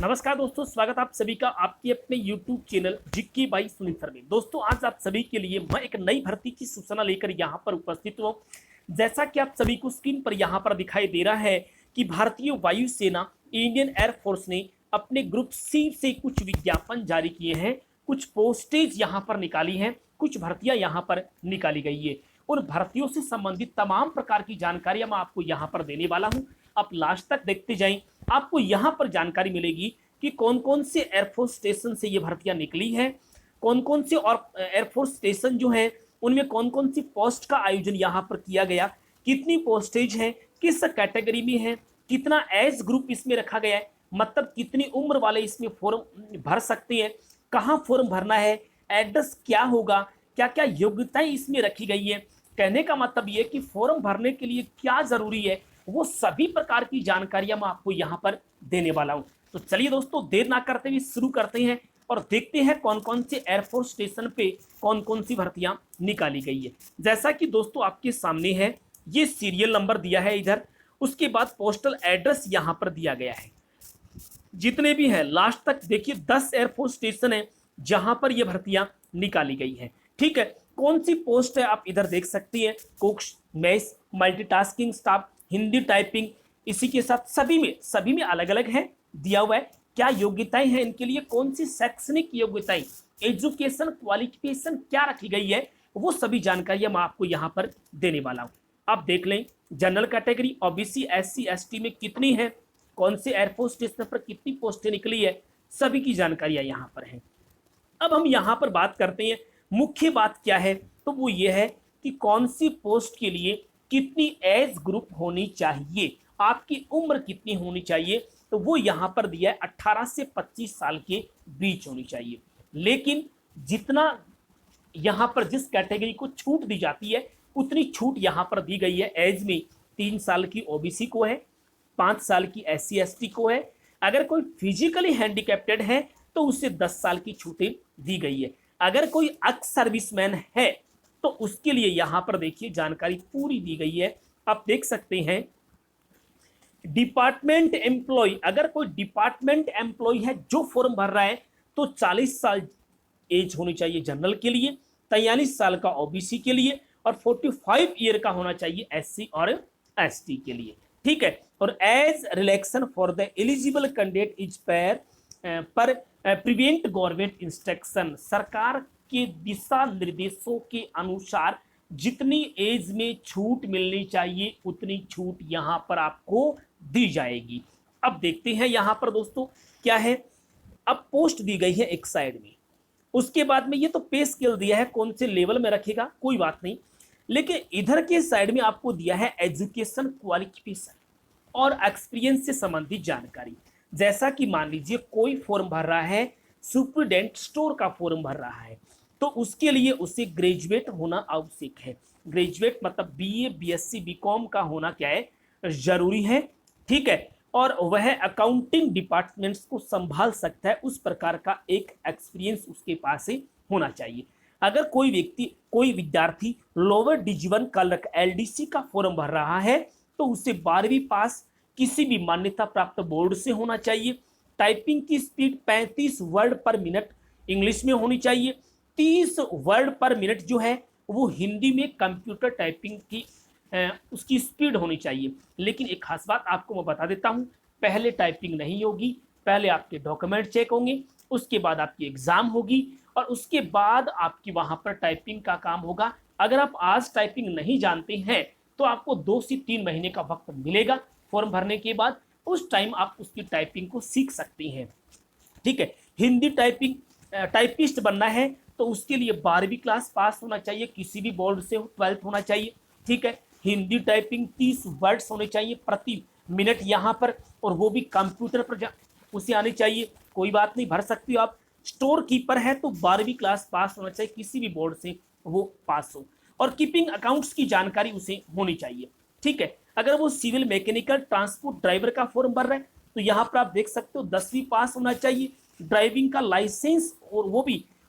नमस्कार दोस्तों, स्वागत आप सभी का आपके अपने YouTube चैनल जिक्की बाई सुनील सर में। दोस्तों आज आप सभी के लिए मैं एक नई भर्ती की सूचना लेकर यहाँ पर उपस्थित हूँ। जैसा कि आप सभी को स्क्रीन पर यहाँ पर दिखाई दे रहा है कि भारतीय वायुसेना इंडियन एयरफोर्स ने अपने ग्रुप सी से कुछ विज्ञापन जारी किए हैं, कुछ पोस्टेज यहाँ पर निकाली हैं, कुछ भर्तियां यहाँ पर निकाली गई है। उन भर्तियों से संबंधित तमाम प्रकार की जानकारियां मैं आपको यहाँ पर देने वाला हूँ। आप लास्ट तक देखते जाएं, आपको यहाँ पर जानकारी मिलेगी कि कौन कौन से एयरफोर्स स्टेशन से ये भर्तियां निकली हैं, कौन कौन से और एयरफोर्स स्टेशन जो हैं उनमें कौन कौन सी पोस्ट का आयोजन यहाँ पर किया गया, कितनी पोस्टेज हैं, किस कैटेगरी में है, कितना एज ग्रुप इसमें रखा गया है, मतलब कितनी उम्र वाले इसमें फॉर्म भर सकते हैं, कहाँ फॉर्म भरना है, एड्रेस क्या होगा, क्या क्या योग्यताएं इसमें रखी गई है। कहने का मतलब ये कि फॉर्म भरने के लिए क्या जरूरी है, वो सभी प्रकार की जानकारियां मैं आपको यहाँ पर देने वाला हूँ। तो चलिए दोस्तों, देर ना करते हुए शुरू करते हैं और देखते हैं कौन कौन से एयरफोर्स स्टेशन पे कौन कौन सी भर्तियां निकाली गई है। जैसा कि दोस्तों आपके सामने है, ये सीरियल नंबर दिया है इधर, उसके बाद पोस्टल एड्रेस यहाँ पर दिया गया है। जितने भी हैं लास्ट तक देखिए, 10 एयरफोर्स स्टेशन है जहां पर ये भर्तियां निकाली गई है। ठीक है, कौन सी पोस्ट है आप इधर देख सकती हैं, cook, mess, multitasking staff, Hindi typing, इसी के साथ सभी में अलग अलग है दिया हुआ है। क्या योग्यताएं हैं इनके लिए, कौन सी शैक्षणिक योग्यताएं, एजुकेशन क्वालिफिकेशन क्या रखी गई है, वो सभी जानकारियां मैं आपको यहाँ पर देने वाला हूँ। आप देख लें, general category OBC SC ST में कितनी है, कौन से एयरफोर्स स्टेशन पर कितनी पोस्टें निकली है, सभी की जानकारियां यहाँ पर हैं। अब हम यहाँ पर बात करते हैं, मुख्य बात क्या है, तो वो ये है कि कौन सी पोस्ट के लिए कितनी एज ग्रुप होनी चाहिए, आपकी उम्र कितनी होनी चाहिए, तो वो यहाँ पर दिया है 18 से 25 साल के बीच होनी चाहिए। लेकिन जितना यहाँ पर जिस कैटेगरी को छूट दी जाती है उतनी छूट यहाँ पर दी गई है। एज में 3 साल की ओबीसी को है, 5 साल की एससी एसटी को है, अगर कोई फिजिकली हैंडीकैप्टेड है तो उसे 10 साल की छूटें दी गई है। अगर कोई एक्स सर्विसमैन है तो उसके लिए यहाँ पर देखिए जानकारी पूरी दी गई है। आप देख सकते हैं, डिपार्टमेंट एम्प्लॉय, अगर कोई डिपार्टमेंट एम्प्लॉय है जो फॉर्म भर रहा है तो 40 साल एज होनी चाहिए जनरल के लिए, 43 साल का ओबीसी के लिए और 45 ईयर का होना चाहिए एससी और एसटी के लिए। ठीक है, और age relaxation for the eligible candidate is per prevent government instruction, सरकार के दिशा निर्देशों के अनुसार जितनी एज में छूट मिलनी चाहिए उतनी छूट यहाँ पर आपको दी जाएगी। अब देखते हैं यहाँ पर दोस्तों क्या है। अब पोस्ट दी गई है एक साइड में, उसके बाद में ये तो पे स्केल दिया है, कौन से लेवल में रखेगा कोई बात नहीं, लेकिन इधर के साइड में आपको दिया है एजुकेशन क्वालिफिकेशन और एक्सपीरियंस से संबंधित जानकारी। जैसा कि मान लीजिए कोई फॉर्म भर रहा है, सुपरडेंट स्टोर का फॉर्म भर रहा है, तो उसके लिए उसे ग्रेजुएट होना आवश्यक है। ग्रेजुएट मतलब बीए बीएससी बीकॉम का होना क्या है, जरूरी है। ठीक है, और वह अकाउंटिंग डिपार्टमेंट्स को संभाल सकता है, उस प्रकार का एक एक्सपीरियंस उसके पास से होना चाहिए। अगर कोई विद्यार्थी लोअर डिवीजन क्लर्क एलडीसी का फॉर्म भर रहा है तो उसे 12वीं पास किसी भी मान्यता प्राप्त बोर्ड से होना चाहिए। टाइपिंग की स्पीड 35 वर्ड पर मिनट इंग्लिश में होनी चाहिए, 30 वर्ड पर मिनट जो है वो हिंदी में कंप्यूटर टाइपिंग की उसकी स्पीड होनी चाहिए। लेकिन एक खास बात आपको मैं बता देता हूँ, पहले टाइपिंग नहीं होगी, पहले आपके डॉक्यूमेंट चेक होंगे, उसके बाद आपकी एग्जाम होगी और उसके बाद आपकी वहाँ पर टाइपिंग का काम होगा। अगर आप आज टाइपिंग नहीं जानते हैं तो आपको 2 से 3 महीने का वक्त मिलेगा फॉर्म भरने के बाद, उस टाइम आप उसकी टाइपिंग को सीख सकते हैं। ठीक है, हिंदी टाइपिंग टाइपिस्ट बनना है तो उसके लिए 12वीं क्लास पास होना चाहिए, किसी भी बोर्ड से 12th होना चाहिए। ठीक है, हिंदी टाइपिंग 30 वर्ड्स होने चाहिए प्रति मिनट यहाँ पर, और वो भी कंप्यूटर पर उसे आनी चाहिए। कोई बात नहीं, भर सकती हो आप। स्टोर कीपर है तो 12वीं क्लास पास होना चाहिए, किसी भी बोर्ड से वो पास हो, और कीपिंग अकाउंट्स की जानकारी उसे होनी चाहिए। ठीक है, अगर वो सिविल मैकेनिकल ट्रांसपोर्ट ड्राइवर का फॉर्म भर रहे हैं तो यहाँ पर आप देख सकते हो 10वीं पास होना चाहिए, ड्राइविंग का लाइसेंस, और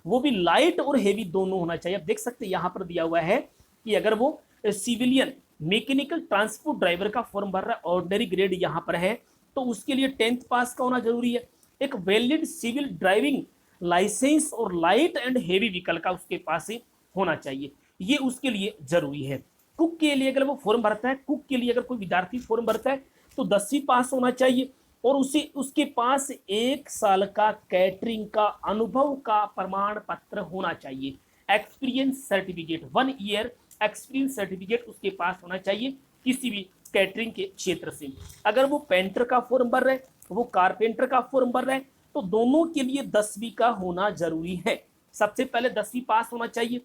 वो भी लाइट और हेवी दोनों होना चाहिए। आप देख सकते हैं यहाँ पर दिया हुआ है कि अगर वो सिविलियन मैकेनिकल ट्रांसपोर्ट ड्राइवर का फॉर्म भर रहा है, ऑर्डिनरी ग्रेड यहाँ पर है, तो उसके लिए 10th पास का होना जरूरी है। एक वैलिड सिविल ड्राइविंग लाइसेंस और लाइट एंड हेवी व्हीकल का उसके पास ही होना चाहिए, ये उसके लिए जरूरी है। कुक के लिए अगर वो फॉर्म भरता है, कुक के लिए अगर कोई विद्यार्थी फॉर्म भरता है तो 10वीं पास होना चाहिए और उसे उसके पास 1 साल का कैटरिंग का अनुभव का प्रमाण पत्र होना चाहिए। Experience certificate, 1 year experience certificate उसके पास होना चाहिए किसी भी कैटरिंग के क्षेत्र से। अगर वो पेंटर का फॉर्म भर रहे, वो कारपेंटर का फॉर्म भर रहे, तो दोनों के लिए 10वीं का होना जरूरी है। सबसे पहले 10वीं पास होना चाहिए।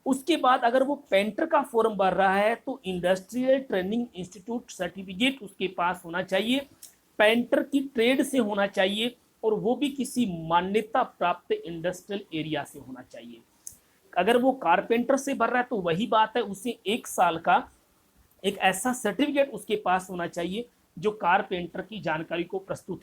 उसके बाद अगर वो पेंटर का फॉर्म भर रहा है तो इंडस्ट्रियल ट्रेनिंग इंस्टीट्यूट सर्टिफिकेट उसके पास होना चाहिए, पेंटर की ट्रेड से होना चाहिए और वो भी किसी मान्यता प्राप्त इंडस्ट्रियल एरिया से होना चाहिए। अगर वो कारपेंटर से भर रहा है तो वही बात है, उसे 1 साल का एक ऐसा सर्टिफिकेट उसके पास होना चाहिए जो कारपेंटर की जानकारी को प्रस्तुत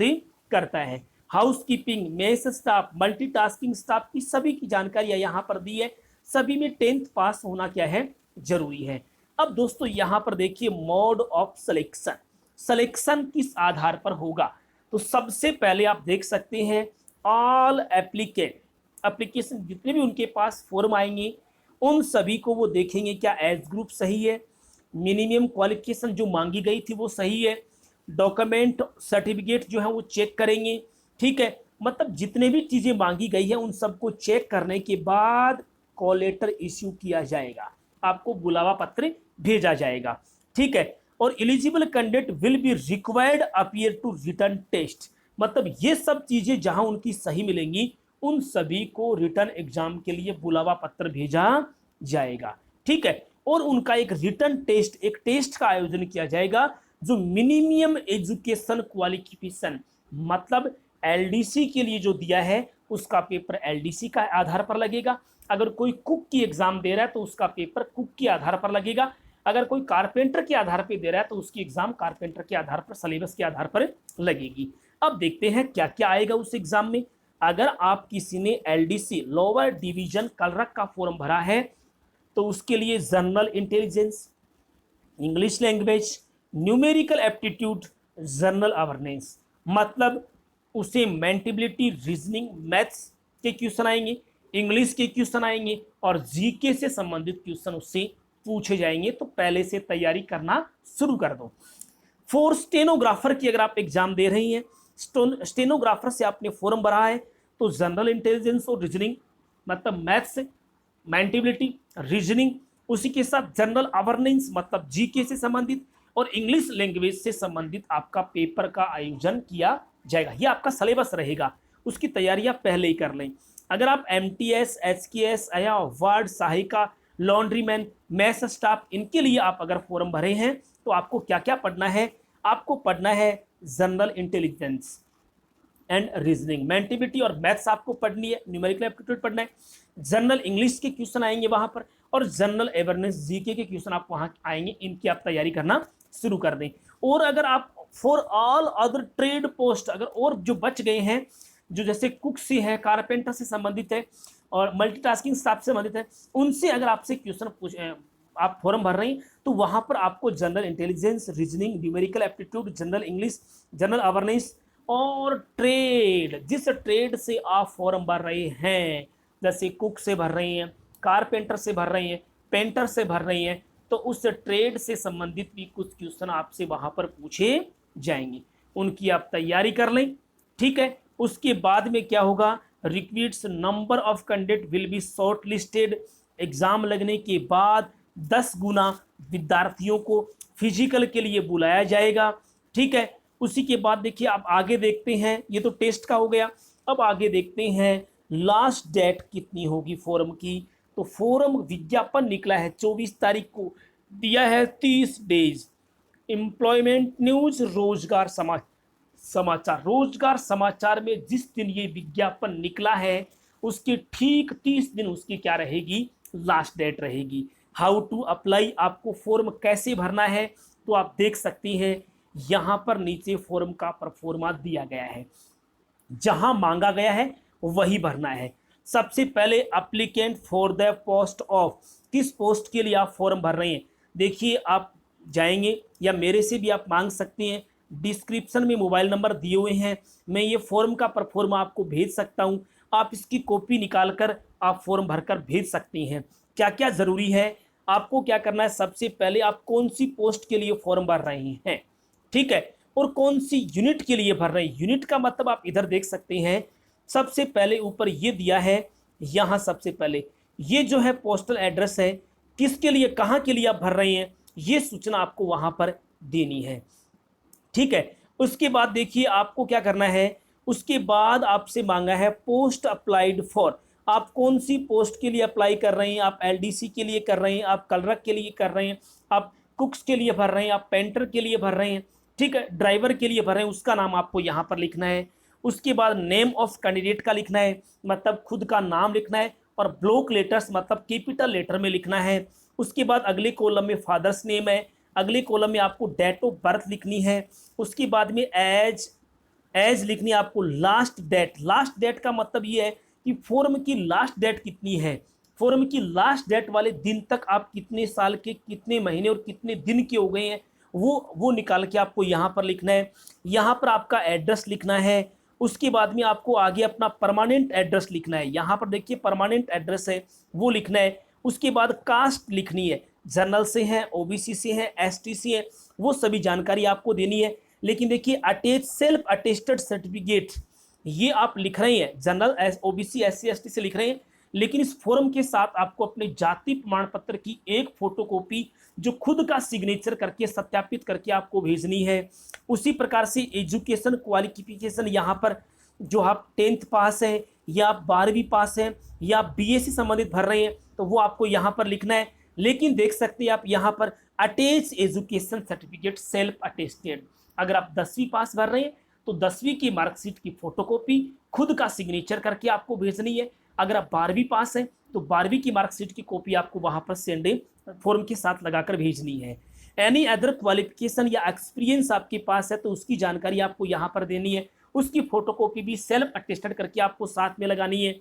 करता है। Housekeeping, mess staff, multitasking staff की सभी की जानकारी यहाँ पर दी है। सभी में 10th पास होना क्या है, जरूरी है। अब दोस्तों यहाँ पर देखिए मोड ऑफ सिलेक्शन, सिलेक्शन किस आधार पर होगा, तो सबसे पहले आप देख सकते हैं ऑल एप्लीकेंट, एप्लीकेशन जितने भी उनके पास फॉर्म आएंगे उन सभी को वो देखेंगे क्या एज ग्रुप सही है, मिनिमम क्वालिफिकेशन जो मांगी गई थी वो सही है, डॉक्यूमेंट सर्टिफिकेट जो है वो चेक करेंगे, ठीक है। मतलब जितने भी चीज़ें मांगी गई है उन सबको चेक करने के बाद कॉल लेटर इश्यू किया जाएगा, आपको बुलावा पत्र भेजा जाएगा, ठीक है। और eligible candidate will be required appear to written test, मतलब ये सब चीज़ें जहां उनकी सही मिलेंगी उन सभी को रिटर्न एग्जाम के लिए बुलावा पत्र भेजा जाएगा, ठीक है। और उनका एक रिटर्न टेस्ट, एक टेस्ट का आयोजन किया जाएगा जो मिनिमम एजुकेशन क्वालिफिकेशन, मतलब एलडीसी के लिए जो दिया है उसका पेपर एलडीसी का आधार पर लगेगा। अगर कोई कुक की एग्जाम दे रहा है तो उसका पेपर कुक के आधार पर लगेगा। अगर कोई कारपेंटर के आधार पर दे रहा है तो उसकी एग्जाम कारपेंटर के आधार पर, सिलेबस के आधार पर लगेगी। अब देखते हैं क्या क्या आएगा उस एग्जाम में। अगर आप किसी ने एलडीसी लोअर डिवीजन कलरक का फॉर्म भरा है तो उसके लिए general intelligence, English language, numerical aptitude, general awareness, मतलब उसे मेंटेबिलिटी, रीजनिंग, मैथ्स के क्वेश्चन आएंगे, इंग्लिश के क्वेश्चन आएंगे और जीके से संबंधित क्वेश्चन उससे पूछे जाएंगे। तो पहले से तैयारी करना शुरू कर दो। फॉर स्टेनोग्राफर की अगर आप एग्जाम दे रही हैं, स्टेनोग्राफर से आपने फॉर्म भरा है तो जनरल इंटेलिजेंस और रीजनिंग, मतलब मैथ्स, मेंटेबिलिटी, रीजनिंग, उसी के साथ जनरल अवेयरनेस मतलब जीके से संबंधित और इंग्लिश लैंग्वेज से संबंधित आपका पेपर का आयोजन किया जाएगा। ये आपका सिलेबस रहेगा, उसकी तैयारी आप पहले ही कर लें। अगर आप एमटीएस, एचकेएस या वार्ड सहायिका, लॉन्ड्रीमैन, मैस स्टाफ, इनके लिए आप अगर फॉर्म भरे हैं तो आपको क्या क्या पढ़ना है, आपको पढ़ना है general intelligence and reasoning, maintainability और मैथ्स आपको पढ़नी है, न्यूमेरिकल एप्टीट्यूड पढ़ना है, जनरल इंग्लिश के क्वेश्चन आएंगे वहां पर और जनरल अवेयरनेस जीके के क्वेश्चन आप वहां आएंगे, इनकी आप तैयारी करना शुरू कर दें। और अगर आप for all other trade post, अगर और जो बच गए हैं जो जैसे कुक से है, कारपेंटर से संबंधित है और मल्टीटास्किंग स्टाफ से संबंधित है, उनसे अगर आपसे क्वेश्चन पूछ आप फॉर्म भर रहे हैं तो वहां पर आपको general intelligence, reasoning, numerical aptitude, general English, general awareness और ट्रेड, जिस ट्रेड से आप फॉर्म भर रहे हैं, जैसे कुक से भर रहे हैं, कारपेंटर से भर रहे हैं, पेंटर से भर रहे हैं, तो उस ट्रेड से संबंधित भी कुछ क्वेश्चन आपसे वहां पर पूछे जाएंगे, उनकी आप तैयारी कर लें, ठीक है। उसके बाद में क्या होगा, requisite number of candidate will be short listed, exam लगने के बाद 10 गुना विद्यार्थियों को फिजिकल के लिए बुलाया जाएगा, ठीक है। उसी के बाद देखिए आप आगे देखते हैं, ये तो टेस्ट का हो गया, अब आगे देखते हैं लास्ट डेट कितनी होगी फॉर्म की। तो फॉर्म विज्ञापन निकला है 24 तारीख को, दिया है 30 डेज। एम्प्लॉयमेंट न्यूज, रोजगार समाचार, रोजगार समाचार में जिस दिन ये विज्ञापन निकला है उसके ठीक 30 दिन उसकी क्या रहेगी, लास्ट डेट रहेगी। हाउ टू अप्लाई, आपको फॉर्म कैसे भरना है, तो आप देख सकते हैं यहाँ पर नीचे फॉर्म का परफॉर्मा दिया गया है, जहां मांगा गया है वही भरना है। सबसे पहले applicant for the post of, किस पोस्ट के लिए आप फॉर्म भर रहे हैं, देखिए आप जाएंगे या मेरे से भी आप मांग सकते हैं डिस्क्रिप्शन में मोबाइल नंबर दिए हुए हैं, मैं ये फॉर्म का परफॉर्म आपको भेज सकता हूँ। आप इसकी कॉपी निकाल कर आप फॉर्म भरकर भेज सकती हैं। क्या क्या ज़रूरी है, आपको क्या करना है, सबसे पहले आप कौन सी पोस्ट के लिए फॉर्म भर रहे हैं, ठीक है, और कौन सी यूनिट के लिए भर रहे हैं। यूनिट का मतलब आप इधर देख सकते हैं, सबसे पहले ऊपर ये दिया है, यहाँ सबसे पहले ये जो है पोस्टल एड्रेस है, किसके लिए कहाँ के लिए आप भर रहे हैं, ये सूचना आपको वहाँ पर देनी है, ठीक है। उसके बाद देखिए आपको क्या करना है, उसके बाद आपसे मांगा है पोस्ट अप्लाइड फॉर, आप कौन सी पोस्ट के लिए अप्लाई कर रहे हैं, आप एलडीसी के लिए कर रहे हैं, आप कलरक के लिए कर रहे हैं, आप कुक्स के लिए भर रहे हैं, आप पेंटर के लिए भर रहे हैं, ठीक है, ड्राइवर के लिए भर रहे हैं, उसका नाम आपको यहाँ पर लिखना है। उसके बाद नेम ऑफ कैंडिडेट का लिखना है, मतलब खुद का नाम लिखना है, और ब्लॉक लेटर्स मतलब कैपिटल लेटर में लिखना है। उसके बाद अगले कॉलम में फादर्स नेम है, अगले कॉलम में आपको डेट ऑफ बर्थ लिखनी है। उसके बाद में एज लिखनी है आपको, लास्ट डेट का मतलब ये है कि फॉर्म की लास्ट डेट कितनी है, फॉर्म की लास्ट डेट वाले दिन तक आप कितने साल के, कितने महीने और कितने दिन के हो गए हैं, वो निकाल के आपको यहाँ पर लिखना है। यहाँ पर आपका एड्रेस लिखना है। उसके बाद में आपको आगे अपना परमानेंट एड्रेस लिखना है, यहाँ पर देखिए परमानेंट एड्रेस है वो लिखना है। उसके बाद कास्ट लिखनी है, जनरल से है, ओबीसी से है, एसटी से है, वो सभी जानकारी आपको देनी है। लेकिन देखिए अटैच सेल्फ अटेस्टेड सर्टिफिकेट, ये आप लिख रहे हैं जनरल, ओबीसी, एससी, एसटी से लिख रहे हैं, लेकिन इस फॉर्म के साथ आपको अपने जाति प्रमाण पत्र की एक फोटोकॉपी जो खुद का सिग्नेचर करके सत्यापित करके आपको भेजनी है। उसी प्रकार से एजुकेशन क्वालिफिकेशन, यहाँ पर जो आप 10th पास हैं या आप 12वीं पास हैं या आप बीएससी संबंधित भर रहे हैं तो वो आपको यहाँ पर लिखना है। लेकिन देख सकते हैं आप यहाँ पर attach education certificate self attested, अगर आप 10वीं पास भर रहे हैं तो 10वीं की मार्कशीट की फोटोकॉपी खुद का सिग्नेचर करके आपको भेजनी है। अगर आप 12वीं पास हैं तो 12वीं की मार्कशीट की कॉपी आपको वहाँ पर सेंड फॉर्म के साथ लगाकर भेजनी है। एनी अदर क्वालिफिकेशन या एक्सपीरियंस आपके पास है तो उसकी जानकारी आपको यहाँ पर देनी है, उसकी फोटोकॉपी भी सेल्फ अटेस्टेड करके आपको साथ में लगानी है।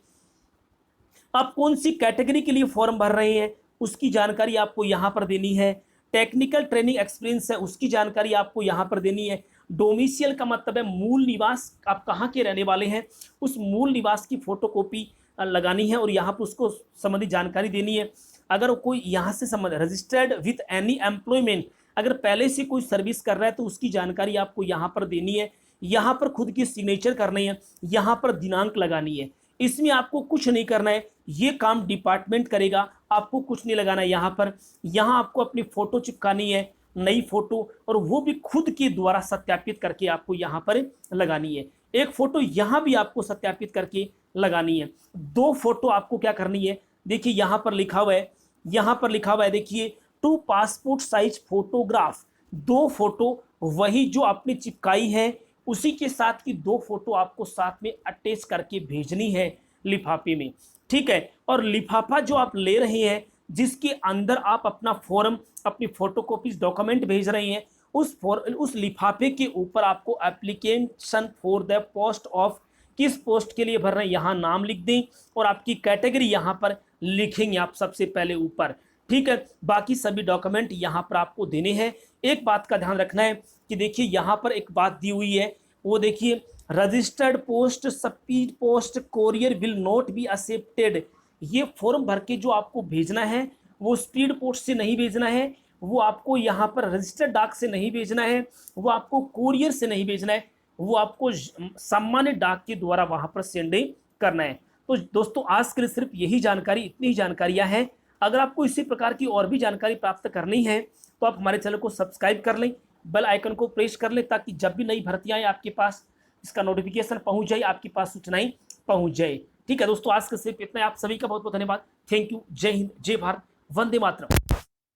आप कौन सी कैटेगरी के लिए फॉर्म भर रहे हैं उसकी जानकारी आपको यहाँ पर देनी है। टेक्निकल ट्रेनिंग एक्सपीरियंस है उसकी जानकारी आपको यहाँ पर देनी है। डोमिसियल का मतलब है मूल निवास, आप कहाँ के रहने वाले हैं, उस मूल निवास की फोटोकॉपी लगानी है और यहाँ पर उसको संबंधी जानकारी देनी है। अगर कोई यहाँ से संबंध रजिस्टर्ड विथ एनी एम्प्लॉयमेंट, अगर पहले से कोई सर्विस कर रहा है तो उसकी जानकारी आपको यहाँ पर देनी है। यहाँ पर खुद की सिग्नेचर करनी है, यहाँ पर दिनांक लगानी है। इसमें आपको कुछ नहीं करना है, ये काम डिपार्टमेंट करेगा, आपको कुछ नहीं लगाना है। यहाँ आपको अपनी फ़ोटो चिपकानी है, नई फ़ोटो, और वो भी खुद के द्वारा सत्यापित करके आपको यहाँ पर लगानी है। एक फ़ोटो यहाँ भी आपको सत्यापित करके लगानी है। 2 फोटो आपको क्या करनी है, देखिए यहाँ पर लिखा हुआ है, यहाँ पर लिखा हुआ है देखिए 2 पासपोर्ट साइज फोटोग्राफ, 2 फोटो वही जो आपने चिपकाई है उसी के साथ की 2 फोटो आपको साथ में अटैच करके भेजनी है लिफाफे में, ठीक है। और लिफाफा जो आप ले रहे हैं जिसके अंदर आप अपना फॉर्म, अपनी फोटोकॉपीज, डॉक्यूमेंट भेज रहे हैं, उस लिफाफे के ऊपर आपको application for the post of, किस पोस्ट के लिए भर रहे हैं यहाँ नाम लिख दें और आपकी कैटेगरी यहाँ पर लिखेंगे आप सबसे पहले ऊपर, ठीक है। बाकी सभी डॉक्यूमेंट यहाँ पर आपको देने हैं। एक बात का ध्यान रखना है कि देखिए यहाँ पर एक बात दी हुई है, वो देखिए registered post, speed post, courier will not be accepted. ये फॉर्म भर के जो आपको भेजना है वो स्पीड पोस्ट से नहीं भेजना है, वो आपको यहाँ पर रजिस्टर्ड डाक से नहीं भेजना है, वो आपको कोरियर से नहीं भेजना है, वो आपको सामान्य डाक के द्वारा वहाँ पर सेंडिंग करना है। तो दोस्तों आज के लिए सिर्फ यही जानकारी, इतनी ही जानकारियाँ हैं। अगर आपको इसी प्रकार की और भी जानकारी प्राप्त करनी है तो आप हमारे चैनल को सब्सक्राइब कर लें, बेल आइकन को प्रेस कर लें ताकि जब भी नई भर्तियाँ आए आपके पास इसका नोटिफिकेशन पहुंच जाए, आपके पास सूचनाएं पहुंच जाए। ठीक है दोस्तों, आज के सिर्फ इतना। आप सभी का बहुत बहुत धन्यवाद। Thank you. जय हिंद, जय भारत, वंदे मातरम।